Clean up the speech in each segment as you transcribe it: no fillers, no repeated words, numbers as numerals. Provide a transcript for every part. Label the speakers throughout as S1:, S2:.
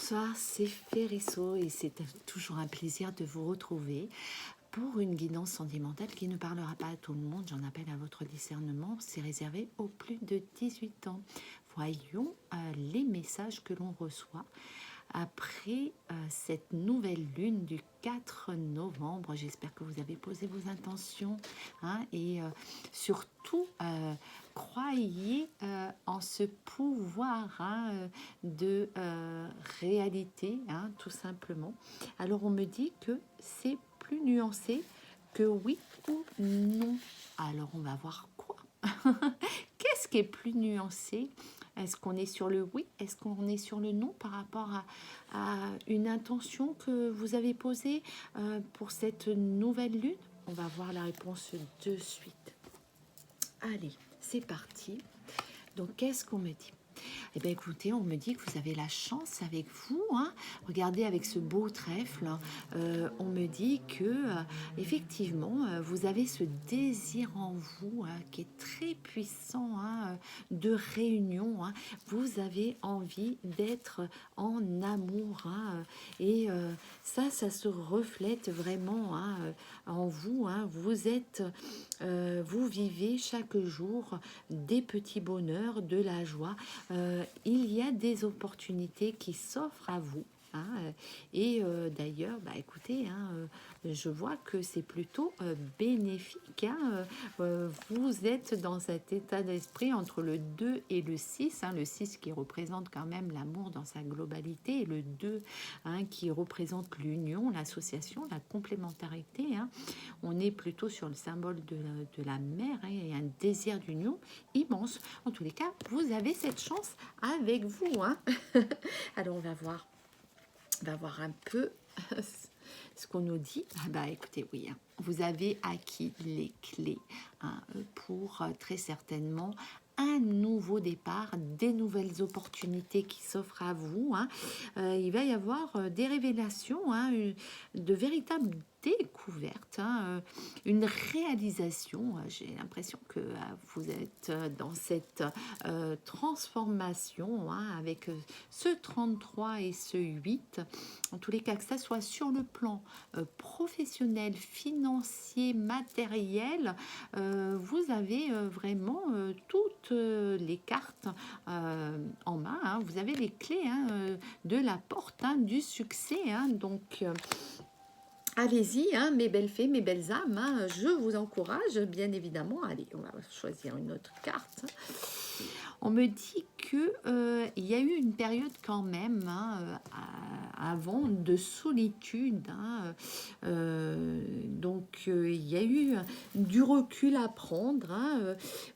S1: Bonsoir, c'est Férisso et c'est toujours un plaisir de vous retrouver pour une guidance sentimentale qui ne parlera pas à tout le monde. J'en appelle à votre discernement, c'est réservé aux plus de 18 ans. Voyons les messages que l'on reçoit après cette nouvelle lune du 4 novembre. J'espère que vous avez posé vos intentions et surtout croyez en ce pouvoir de réalité, tout simplement. Alors on me dit que c'est plus nuancé que oui ou non. Alors on va voir quoi. Qu'est-ce qui est plus nuancé? Est-ce qu'on est sur le oui? Est-ce qu'on est sur le non par rapport à une intention que vous avez posée pour cette nouvelle lune? On va voir la réponse de suite. Allez, c'est parti. Donc, qu'est-ce qu'on me dit? Eh bien, écoutez, on me dit que vous avez la chance avec vous. Regardez avec ce beau trèfle. On me dit que, effectivement, vous avez ce désir en vous qui est très puissant de réunion. Vous avez envie d'être en amour. Et ça se reflète vraiment en vous. Vous êtes, vous vivez chaque jour des petits bonheurs, de la joie. Il y a des opportunités qui s'offrent à vous. Et d'ailleurs, écoutez, je vois que c'est plutôt bénéfique. Vous êtes dans cet état d'esprit entre le 2 et le 6. Le 6 qui représente quand même l'amour dans sa globalité et le 2 qui représente l'union, l'association, la complémentarité. On est plutôt sur le symbole de la mère et un désir d'union immense. En tous les cas, vous avez cette chance avec vous. Alors, on va voir un peu ce qu'on nous dit. Écoutez, oui, vous avez acquis les clés pour très certainement un nouveau départ, des nouvelles opportunités qui s'offrent à vous. Il va y avoir des révélations, de véritables découvertes, une réalisation. J'ai l'impression que vous êtes dans cette transformation avec ce 33 et ce 8. En tous les cas, que ça soit sur le plan professionnel, financier, matériel, vous avez vraiment toutes les cartes en main. Vous avez les clés de la porte du succès. Donc, allez-y, mes belles fées, mes belles âmes. Je vous encourage, bien évidemment. Allez, on va choisir une autre carte. On me dit que il y a eu une période quand même avant de solitude. Donc, il y a eu du recul à prendre.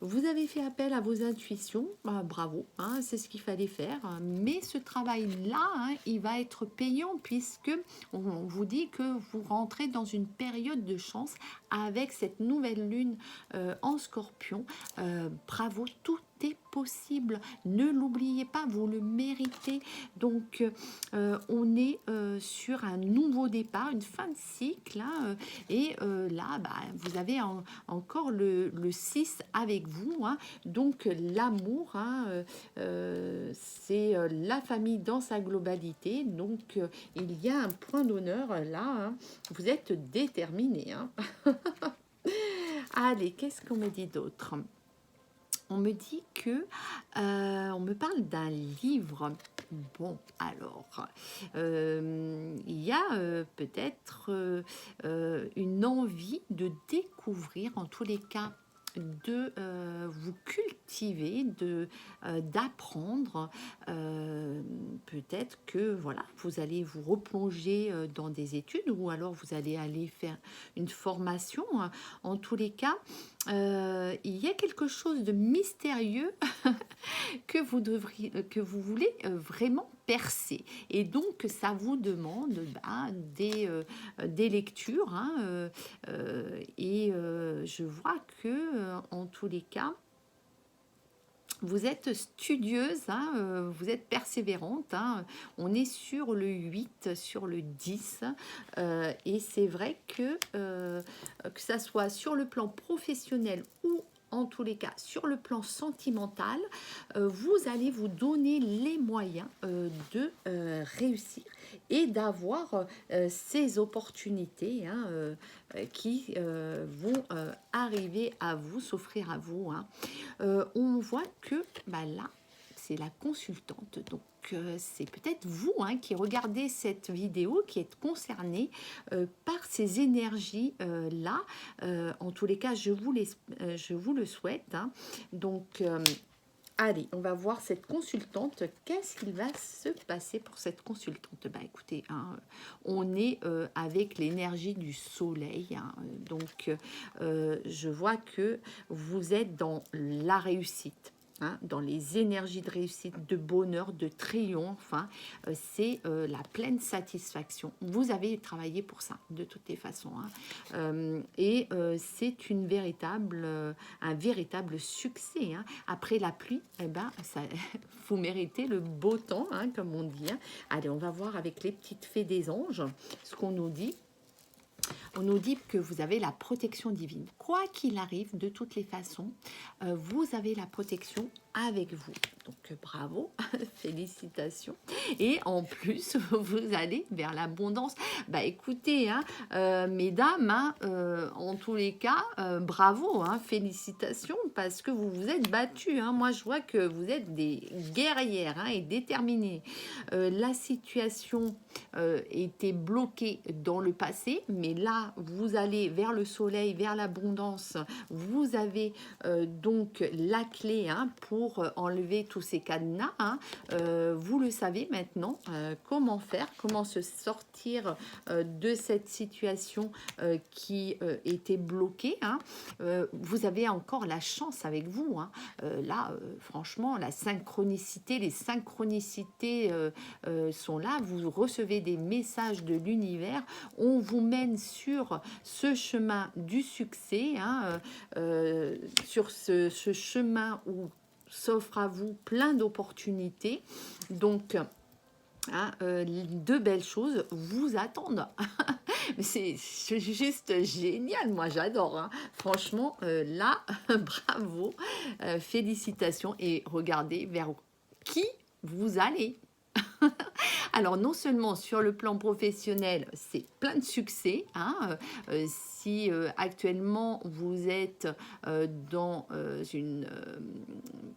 S1: Vous avez fait appel à vos intuitions. Bravo, c'est ce qu'il fallait faire. Mais ce travail-là, il va être payant puisque on vous dit que vous rentrez dans une période de chance avec cette nouvelle lune en Scorpion. Bravo, tout est possible, ne l'oubliez pas, vous le méritez. Donc on est sur un nouveau départ, une fin de cycle, et là vous avez encore le 6 avec vous, donc l'amour, c'est la famille dans sa globalité. Donc il y a un point d'honneur là, vous êtes déterminés. Allez, qu'est-ce qu'on me dit d'autre? On me dit que on me parle d'un livre. Bon, alors, il y a peut-être une envie de découvrir, en tous les cas, de vous cultiver, d'apprendre. Peut-être que voilà, vous allez vous replonger dans des études ou alors vous allez aller faire une formation. En tous les cas, il y a quelque chose de mystérieux que vous voulez vraiment percer. Et donc, ça vous demande des lectures. Et je vois que, en tous les cas, vous êtes studieuse, vous êtes persévérante. On est sur le 8, sur le 10. Et c'est vrai que ça soit sur le plan professionnel ou en tous les cas, sur le plan sentimental, vous allez vous donner les moyens de réussir et d'avoir ces opportunités hein, qui vont arriver à vous, s'offrir à vous. Hein. On voit que bah, là, c'est la consultante. Donc, c'est peut-être vous hein, qui regardez cette vidéo, qui êtes concerné par ces énergies-là. En tous les cas, je vous le souhaite. Hein. Donc, allez, on va voir cette consultante. Qu'est-ce qu'il va se passer pour cette consultante? Bah, écoutez, hein, on est avec l'énergie du soleil. Hein, donc, je vois que vous êtes dans la réussite. Hein, dans les énergies de réussite, de bonheur, de triomphe, hein, c'est la pleine satisfaction. Vous avez travaillé pour ça, de toutes les façons. Hein. Et c'est un véritable succès. Hein. Après la pluie, eh ben, ça, vous méritez le beau temps, hein, comme on dit. Hein. Allez, on va voir avec les petites fées des anges ce qu'on nous dit. On nous dit que vous avez la protection divine. Quoi qu'il arrive, de toutes les façons, vous avez la protection avec vous. Donc bravo, félicitations. Et en plus, vous allez vers l'abondance. Bah écoutez, hein, mesdames, hein, en tous les cas, bravo, hein, félicitations, parce que vous vous êtes battues. Hein. Moi, je vois que vous êtes des guerrières hein, et déterminées. La situation était bloquée dans le passé, mais là, vous allez vers le soleil, vers l'abondance. Vous avez donc la clé hein, pour enlever tous ces cadenas. Hein. Vous le savez maintenant, comment faire, comment se sortir de cette situation qui était bloquée. Hein. Vous avez encore la chance avec vous. Hein. Là, franchement, la synchronicité, les synchronicités sont là. Vous recevez des messages de l'univers. On vous mène sur ce chemin du succès, hein, sur ce chemin où s'offre à vous plein d'opportunités. Donc, hein, de belles choses vous attendent. C'est juste génial, moi j'adore. Hein. Franchement, là, bravo, félicitations et regardez vers qui vous allez. Alors, non seulement sur le plan professionnel, c'est plein de succès. Hein, si actuellement vous êtes dans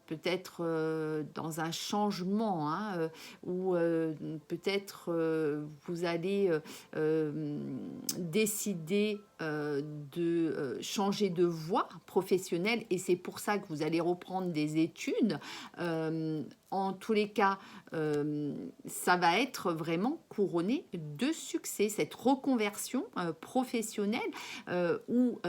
S1: peut-être dans un changement, hein, ou peut-être vous allez décider de changer de voie professionnelle et c'est pour ça que vous allez reprendre des études. En tous les cas, ça va être vraiment couronné de succès, cette reconversion professionnelle où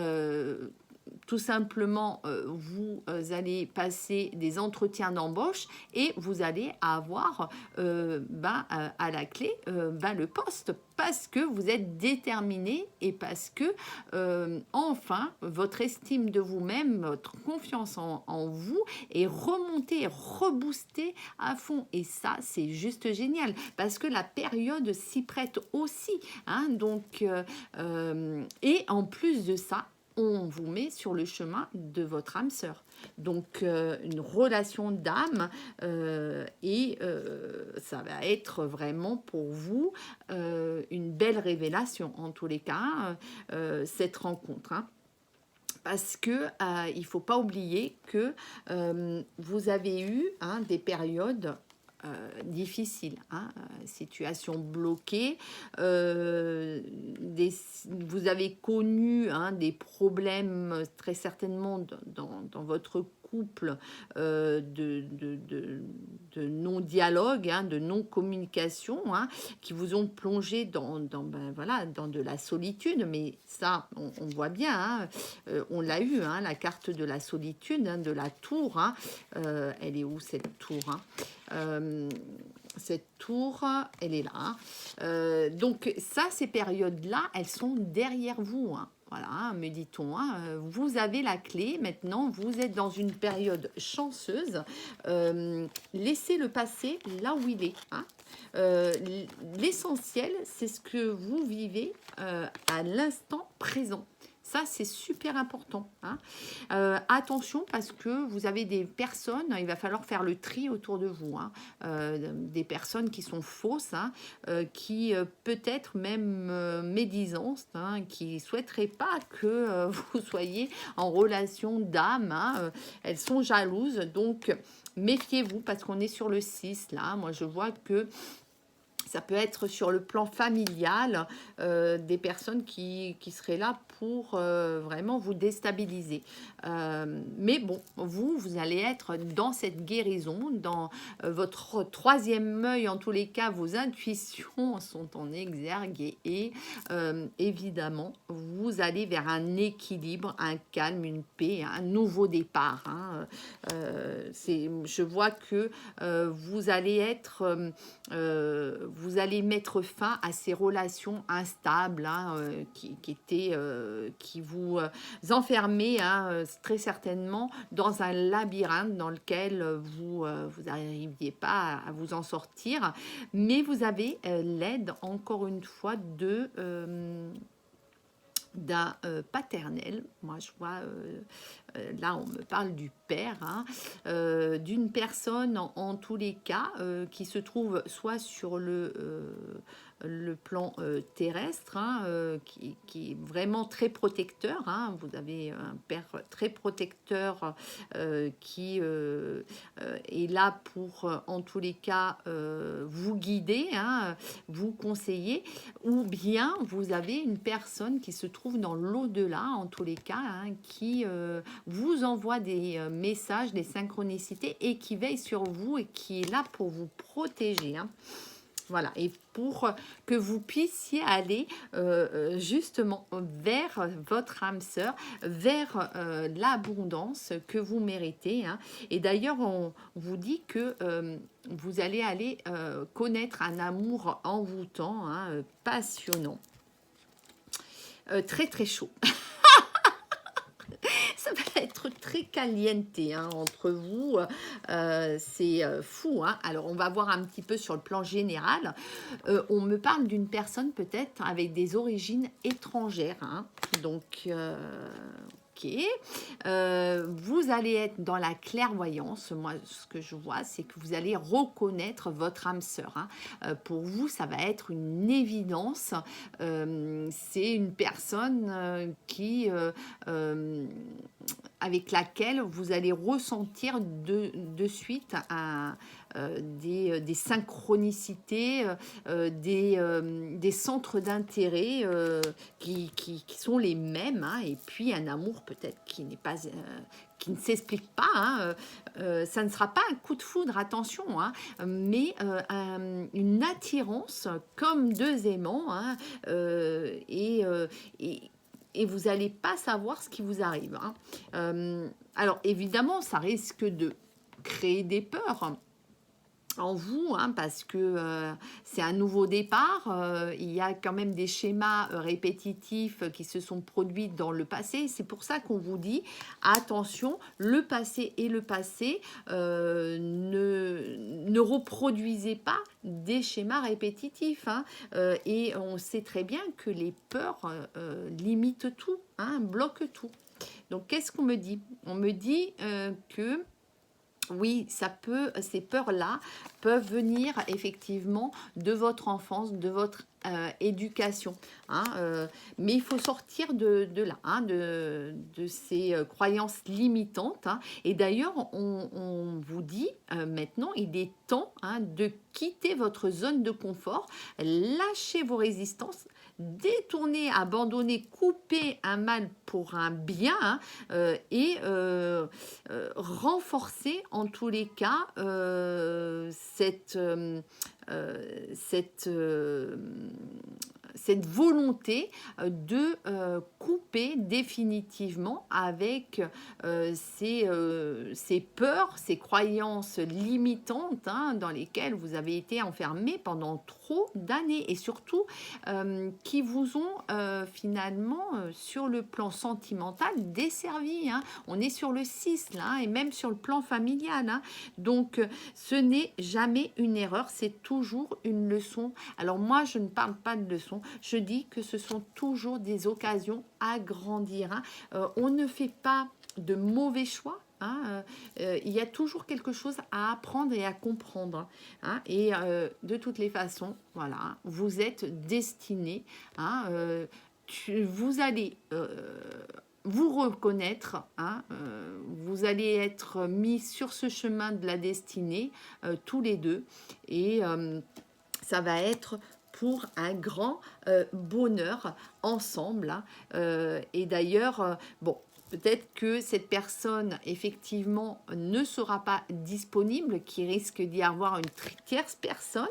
S1: tout simplement, vous allez passer des entretiens d'embauche et vous allez avoir à la clé le poste parce que vous êtes déterminé et parce que enfin votre estime de vous-même, votre confiance en vous est remontée, reboostée à fond et ça c'est juste génial parce que la période s'y prête aussi. Hein, donc, et en plus de ça, on vous met sur le chemin de votre âme sœur. Donc, une relation d'âme et ça va être vraiment pour vous une belle révélation, en tous les cas, cette rencontre. Hein. Parce que il ne faut pas oublier que vous avez eu hein, des périodes difficile, hein, situation bloquée, vous avez connu hein, des problèmes très certainement dans votre couple de non-dialogue, hein, de non-communication, hein, qui vous ont plongé dans de la solitude, mais ça, on voit bien, hein, on l'a eu, hein, la carte de la solitude, hein, de la tour, hein, elle est où cette tour hein cette tour, elle est là. Donc ça, ces périodes-là, elles sont derrière vous. Hein. Voilà, hein, me dit-on. Hein. Vous avez la clé. Maintenant, vous êtes dans une période chanceuse. Laissez le passé là où il est. Hein. L'essentiel, c'est ce que vous vivez à l'instant présent. Ça, c'est super important. Hein. Attention parce que vous avez des personnes, il va falloir faire le tri autour de vous. Hein. Des personnes qui sont fausses, hein, qui peut-être même médisantes, hein, qui ne souhaiteraient pas que vous soyez en relation d'âme. Hein. Elles sont jalouses, donc méfiez-vous parce qu'on est sur le 6 là. Moi, je vois que ça peut être sur le plan familial, des personnes qui seraient là pour vraiment vous déstabiliser. Mais bon, vous allez être dans cette guérison, dans votre troisième œil, en tous les cas, vos intuitions sont en exergue et évidemment, vous allez vers un équilibre, un calme, une paix, un nouveau départ. Hein. Je vois que vous allez être... vous allez mettre fin à ces relations instables, hein, qui vous enfermaient, hein, très certainement dans un labyrinthe dans lequel vous n'arriviez pas à vous en sortir, mais vous avez l'aide encore une fois d'un paternel. Moi je vois là on me parle du père, hein, d'une personne en tous les cas qui se trouve soit sur le plan terrestre, hein, qui est vraiment très protecteur. Hein. Vous avez un père très protecteur qui est là pour, en tous les cas, vous guider, hein, vous conseiller, ou bien vous avez une personne qui se trouve dans l'au-delà, en tous les cas, hein, qui vous envoie des messages, des synchronicités et qui veille sur vous et qui est là pour vous protéger. Hein. Voilà, et pour que vous puissiez aller justement vers votre âme sœur, vers l'abondance que vous méritez. Hein. Et d'ailleurs, on vous dit que vous allez aller connaître un amour envoûtant, hein, passionnant, très très chaud. Ça va être très caliente, hein, entre vous, c'est fou. Hein. Alors, on va voir un petit peu sur le plan général. On me parle d'une personne peut-être avec des origines étrangères. Hein. Donc, ok. Vous allez être dans la clairvoyance. Moi, ce que je vois, c'est que vous allez reconnaître votre âme sœur. Hein. Pour vous, ça va être une évidence. C'est une personne qui... avec laquelle vous allez ressentir de suite des synchronicités, des centres d'intérêt qui sont les mêmes, hein, et puis un amour peut-être qui n'est pas... qui ne s'explique pas, hein, ça ne sera pas un coup de foudre, attention, hein, mais une attirance comme deux aimants, hein, et vous n'allez pas savoir ce qui vous arrive. Hein. Alors évidemment, ça risque de créer des peurs en vous, hein, parce que c'est un nouveau départ. Il y a quand même des schémas répétitifs qui se sont produits dans le passé. C'est pour ça qu'on vous dit, attention, le passé est le passé. Ne reproduisez pas des schémas répétitifs. Hein. Et on sait très bien que les peurs limitent tout, hein, bloquent tout. Donc, qu'est-ce qu'on me dit? On me dit que... oui, ces peurs-là peuvent venir effectivement de votre enfance, de votre éducation. Hein, mais il faut sortir de là, hein, de ces croyances limitantes. Hein. Et d'ailleurs, on vous dit maintenant, il est temps, hein, de quitter votre zone de confort, lâchez vos résistances, détourner, abandonner, couper un mal pour un bien, hein, et renforcer en tous les cas cette volonté de couper définitivement avec ces peurs, ces croyances limitantes, hein, dans lesquelles vous avez été enfermés pendant trop d'années et surtout qui vous ont finalement sur le plan sentimental desservi. Hein. On est sur le 6 là, hein, et même sur le plan familial. Hein. Donc ce n'est jamais une erreur, c'est toujours une leçon. Alors moi je ne parle pas de leçon, je dis que ce sont toujours des occasions à grandir, hein. On ne fait pas de mauvais choix. Hein, il y a toujours quelque chose à apprendre et à comprendre. Hein, et de toutes les façons, voilà, vous êtes destiné. Hein, vous allez vous reconnaître, hein, vous allez être mis sur ce chemin de la destinée, tous les deux. Et ça va être pour un grand bonheur ensemble. Hein. Et d'ailleurs, bon, peut-être que cette personne, effectivement, ne sera pas disponible, qu'il risque d'y avoir une tierce personne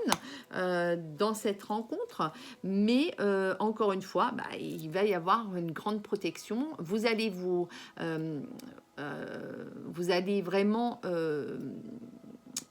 S1: dans cette rencontre. Mais encore une fois, bah, il va y avoir une grande protection. Vous allez vous allez vraiment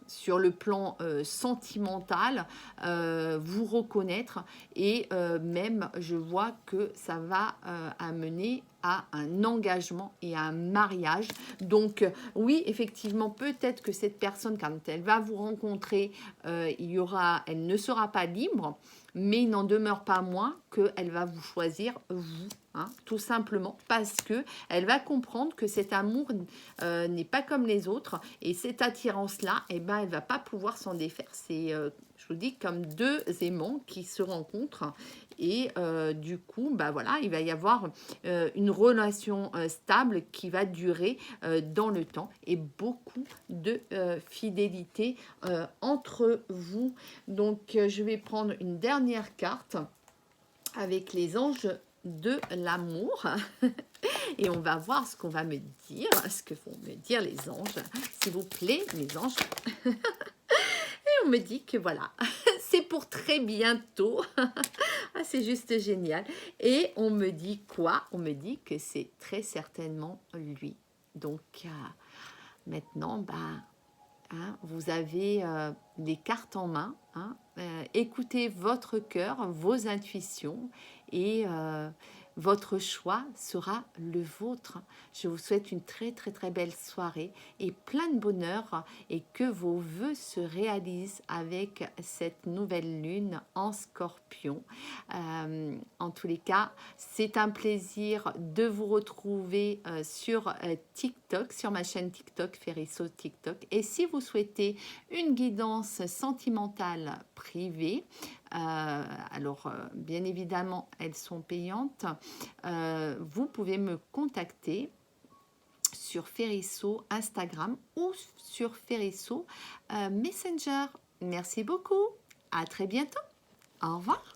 S1: sur le plan sentimental, vous reconnaître et même je vois que ça va amener à un engagement et à un mariage. Donc oui, effectivement, peut-être que cette personne, quand elle va vous rencontrer, elle ne sera pas libre, mais il n'en demeure pas moins qu'elle va vous choisir vous. Hein, tout simplement parce que elle va comprendre que cet amour n'est pas comme les autres et cette attirance là, eh ben, elle va pas pouvoir s'en défaire. C'est je vous dis comme deux aimants qui se rencontrent et du coup bah voilà, il va y avoir une relation stable qui va durer dans le temps et beaucoup de fidélité entre vous. Donc je vais prendre une dernière carte avec les anges de l'amour et on va voir ce qu'on va me dire, ce que vont me dire les anges, s'il vous plaît, mes anges. Et on me dit que voilà, c'est pour très bientôt. Ah, c'est juste génial. Et on me dit quoi? On me dit que c'est très certainement lui. Donc maintenant, bah, hein, vous avez les cartes en main. Hein, écoutez votre cœur, vos intuitions et votre choix sera le vôtre. Je vous souhaite une très très très belle soirée et plein de bonheur et que vos vœux se réalisent avec cette nouvelle lune en Scorpion. En tous les cas, c'est un plaisir de vous retrouver sur TikTok, sur ma chaîne TikTok, Ferrisso TikTok. Et si vous souhaitez une guidance sentimentale privée, alors bien évidemment elles sont payantes, vous pouvez me contacter sur Ferrisso Instagram ou sur Ferrisso Messenger. Merci beaucoup, à très bientôt, au revoir.